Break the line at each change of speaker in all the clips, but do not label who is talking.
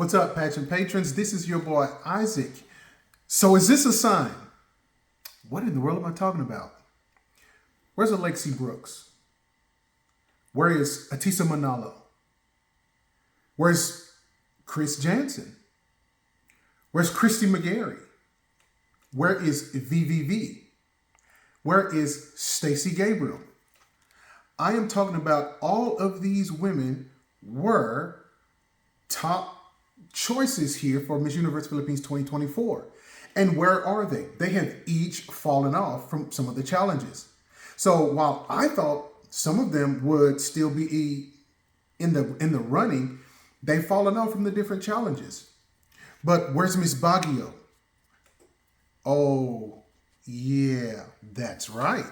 What's up, pageant patrons? This is your boy Isaac. So, is this a sign? What in the world am I talking about? Where's Alexie Brooks? Where is Atisa Manalo? Where's Chris Jansen? Where's Christy McGarry? Where is VVV? Where is Stacey Gabriel? I am talking about all of these women were top choices here for Miss Universe Philippines 2024. And where are they? They have each fallen off from some of the challenges. So while I thought some of them would still be in the running, they've fallen off from the different challenges. But where's Miss Baguio? Oh, yeah, that's right.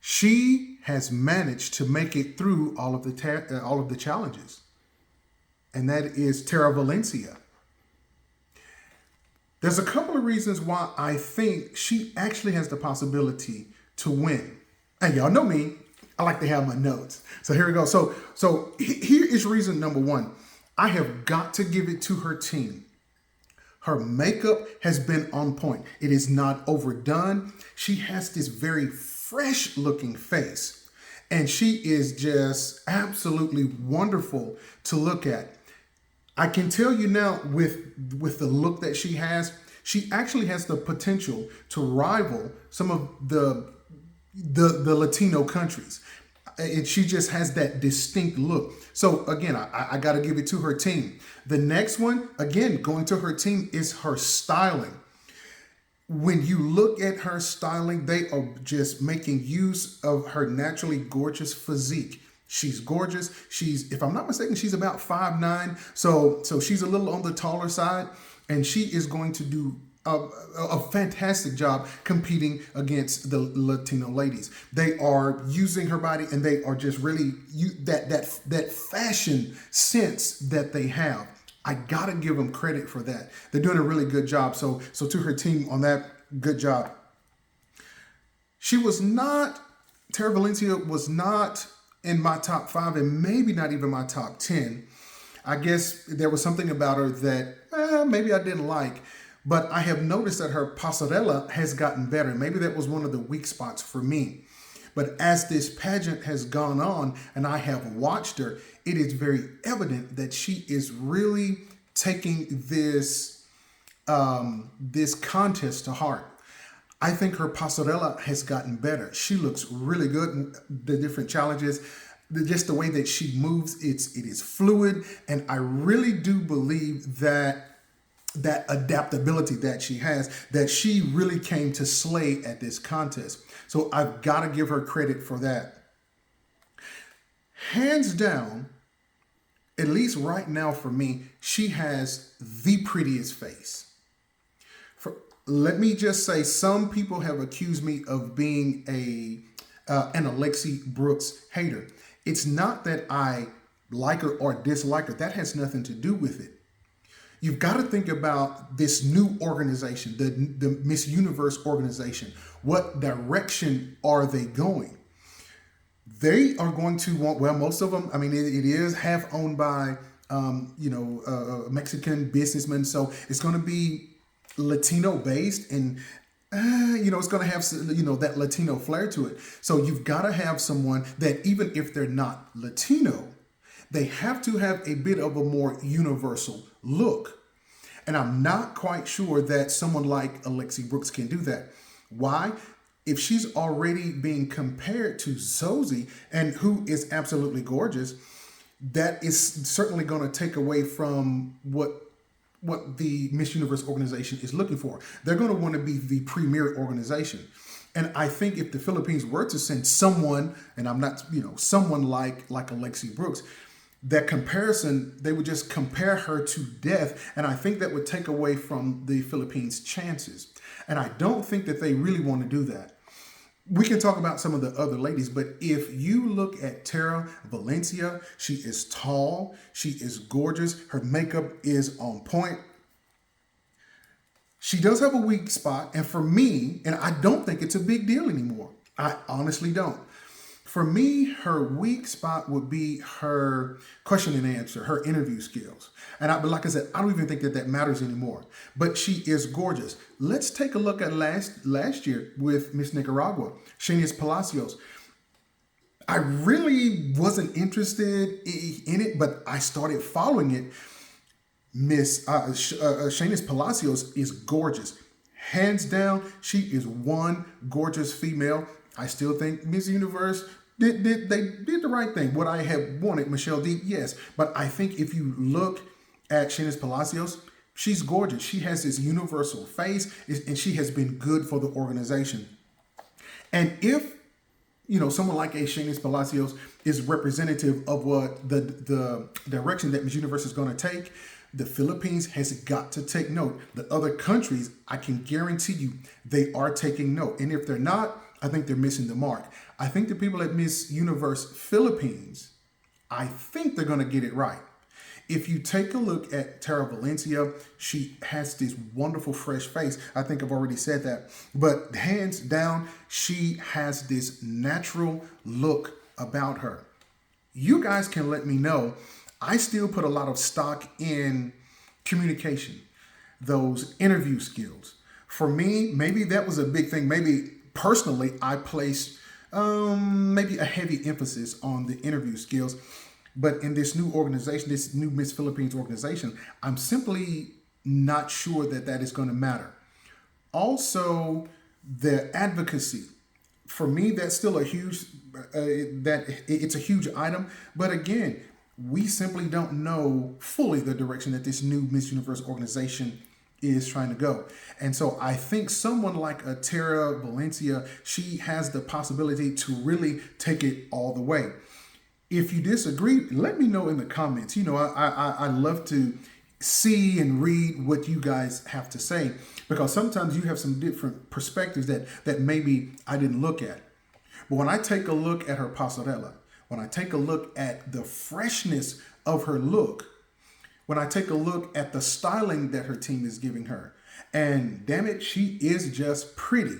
She has managed to make it through all of the challenges. And that is Tarah Valencia. There's a couple of reasons why I think she actually has the possibility to win. And y'all know me, I like to have my notes. So here we go. So here is reason number one. I have got to give it to her team. Her makeup has been on point. It is not overdone. She has this very fresh looking face. And she is just absolutely wonderful to look at. I can tell you now with the look that she actually has the potential to rival some of the Latino countries. And she just has that distinct look. So again, I got to give it to her team. The next one, again, going to her team, is her styling. When you look at her styling, they are just making use of her naturally gorgeous physique. She's gorgeous. If I'm not mistaken, she's about 5'9". So she's a little on the taller side, and she is going to do a fantastic job competing against the Latino ladies. They are using her body, and they are just really that fashion sense that they have. I gotta give them credit for that. They're doing a really good job. So to her team on that, good job. Tarah Valencia was not in my top 5 and maybe not even my top 10. I guess there was something about her that maybe I didn't like, but I have noticed that her pasarela has gotten better. Maybe that was one of the weak spots for me. But as this pageant has gone on and I have watched her, it is very evident that she is really taking this contest to heart. I think her pasarela has gotten better. She looks really good in the different challenges. Just the way that she moves, it is fluid. And I really do believe that adaptability that she has, that she really came to slay at this contest. So I've got to give her credit for that. Hands down, at least right now for me, she has the prettiest face. Let me just say, some people have accused me of being an Alexie Brooks hater. It's not that I like her or dislike her. That has nothing to do with it. You've got to think about this new organization, the Miss Universe organization. What direction are they going? They are going to want, well, most of them, I mean, it is half owned by, Mexican businessmen. So it's going to be Latino based, and it's going to have that Latino flair to it. So you've got to have someone that, even if they're not Latino, they have to have a bit of a more universal look. And I'm not quite sure that someone like Alexie Brooks can do that. Why? If she's already being compared to Zoe, and who is absolutely gorgeous, that is certainly going to take away from what the Miss Universe organization is looking for. They're going to want to be the premier organization. And I think if the Philippines were to send someone, and I'm not, someone like Alexie Brooks, that comparison, they would just compare her to death. And I think that would take away from the Philippines' chances. And I don't think that they really want to do that. We can talk about some of the other ladies, but if you look at Tarah Valencia, she is tall, she is gorgeous, her makeup is on point. She does have a weak spot, and for me, and I don't think it's a big deal anymore. I honestly don't. For me, her weak spot would be her question and answer, her interview skills. But like I said, I don't even think that matters anymore. But she is gorgeous. Let's take a look at last year with Miss Nicaragua, Shanice Palacios. I really wasn't interested in it, but I started following it. Miss Shanice Palacios is gorgeous. Hands down, she is one gorgeous female. I still think Miss Universe did the right thing. Would I have wanted Michelle D? Yes. But I think if you look at Shanice Palacios, she's gorgeous. She has this universal face, and she has been good for the organization. And if someone like a Shanice Palacios is representative of what the direction that Miss Universe is going to take, the Philippines has got to take note. The other countries, I can guarantee you, they are taking note. And if they're not, I think they're missing the mark. I think the people at Miss Universe Philippines, I think they're going to get it right. If you take a look at Tarah Valencia, she has this wonderful fresh face. I think I've already said that. But hands down, she has this natural look about her. You guys can let me know. I still put a lot of stock in communication, those interview skills. For me, maybe that was a big thing. Maybe personally, I placed maybe a heavy emphasis on the interview skills. But in this new organization, this new Miss Philippines organization, I'm simply not sure that is going to matter. Also, the advocacy. For me, that's still a huge, it's a huge item. But again, we simply don't know fully the direction that this new Miss Universe organization is trying to go. And so I think someone like a Tarah Valencia, she has the possibility to really take it all the way. If you disagree, let me know in the comments. I love to see and read what you guys have to say, because sometimes you have some different perspectives that maybe I didn't look at. But when I take a look at her pasarela, when I take a look at the freshness of her look, when I take a look at the styling that her team is giving her, and damn it, she is just pretty,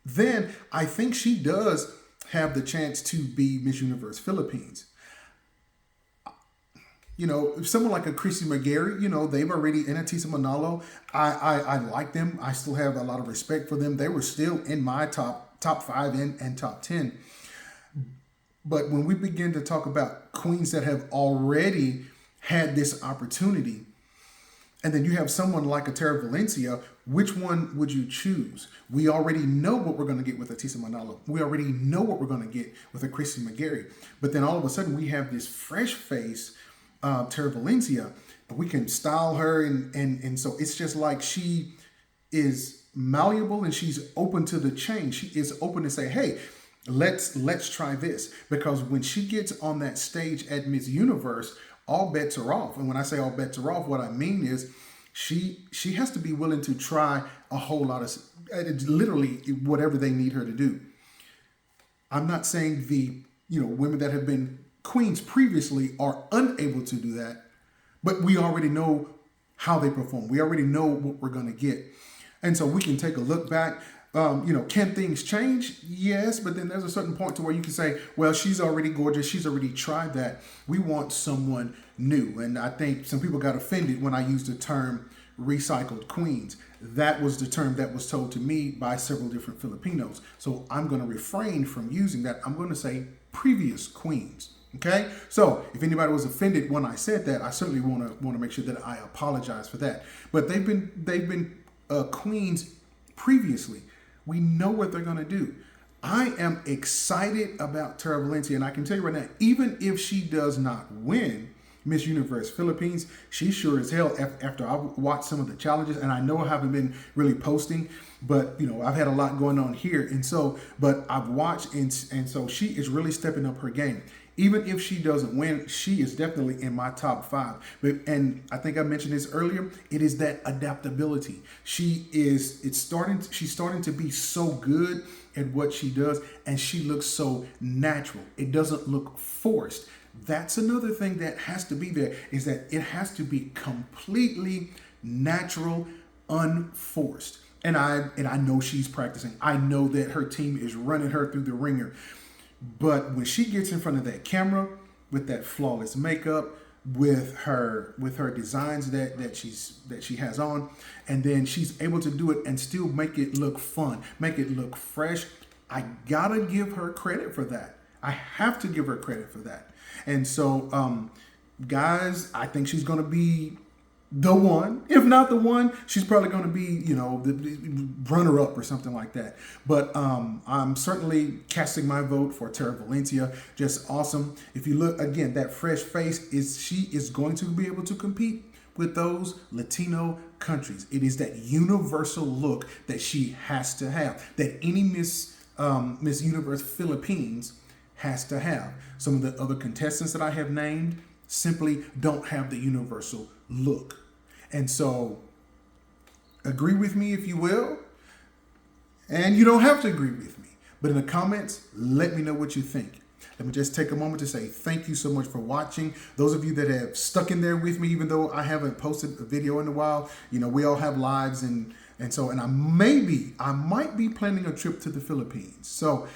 then I think she does have the chance to be Miss Universe Philippines. If someone like a Chrissy McGarry, they've already, and Atisa Manalo, I like them. I still have a lot of respect for them. They were still in my top 5 and top 10. But when we begin to talk about queens that have already had this opportunity, and then you have someone like a Tarah Valencia, which one would you choose? We already know what we're going to get with Atisa Manalo. We already know what we're going to get with a Chrissy McGarry. But then all of a sudden we have this fresh face, Tarah Valencia. We can style her, and so it's just like she is malleable and she's open to the change. She is open to say, hey, let's try this. Because when she gets on that stage at Miss Universe, all bets are off. And when I say all bets are off, what I mean is she has to be willing to try a whole lot of, literally whatever they need her to do. I'm not saying the women that have been queens previously are unable to do that, but we already know how they perform. We already know what we're going to get. And so we can take a look back. Can things change? Yes, but then there's a certain point to where you can say, well, she's already gorgeous. She's already tried that. We want someone new. And I think some people got offended when I used the term recycled queens. That was the term that was told to me by several different Filipinos. So I'm going to refrain from using that. I'm going to say previous queens. Okay, so if anybody was offended when I said that, I certainly want to make sure that I apologize for that. But they've been queens previously. We know what they're going to do. I am excited about Tarah Valencia, and I can tell you right now, even if she does not win Miss Universe Philippines, she sure as hell, after I've watched some of the challenges, and I know I haven't been really posting, but I've had a lot going on here, and so, but I've watched, and so she is really stepping up her game. Even if she doesn't win, she is definitely in my top 5. And I think I mentioned this earlier. It is that adaptability. She's starting to be so good at what she does, and she looks so natural. It doesn't look forced. That's another thing that has to be there, is that it has to be completely natural, unforced. And I know she's practicing. I know that her team is running her through the ringer. But when she gets in front of that camera with that flawless makeup, with her designs that she has on, and then she's able to do it and still make it look fun, make it look fresh, I gotta give her credit for that. I have to give her credit for that. And so, guys, I think she's gonna be the one. If not the one, she's probably going to be, you know, the runner up or something like that. But I'm certainly casting my vote for Tarah Valencia. Just awesome. If you look again, that fresh face she is going to be able to compete with those Latino countries. It is that universal look that she has to have, that any Miss Universe Philippines has to have. Some of the other contestants that I have named simply don't have the universal look. And so agree with me if you will, and you don't have to agree with me, but in the comments, let me know what you think. Let me just take a moment to say thank you so much for watching. Those of you that have stuck in there with me, even though I haven't posted a video in a while, you know, we all have lives, and I might be planning a trip to the Philippines. So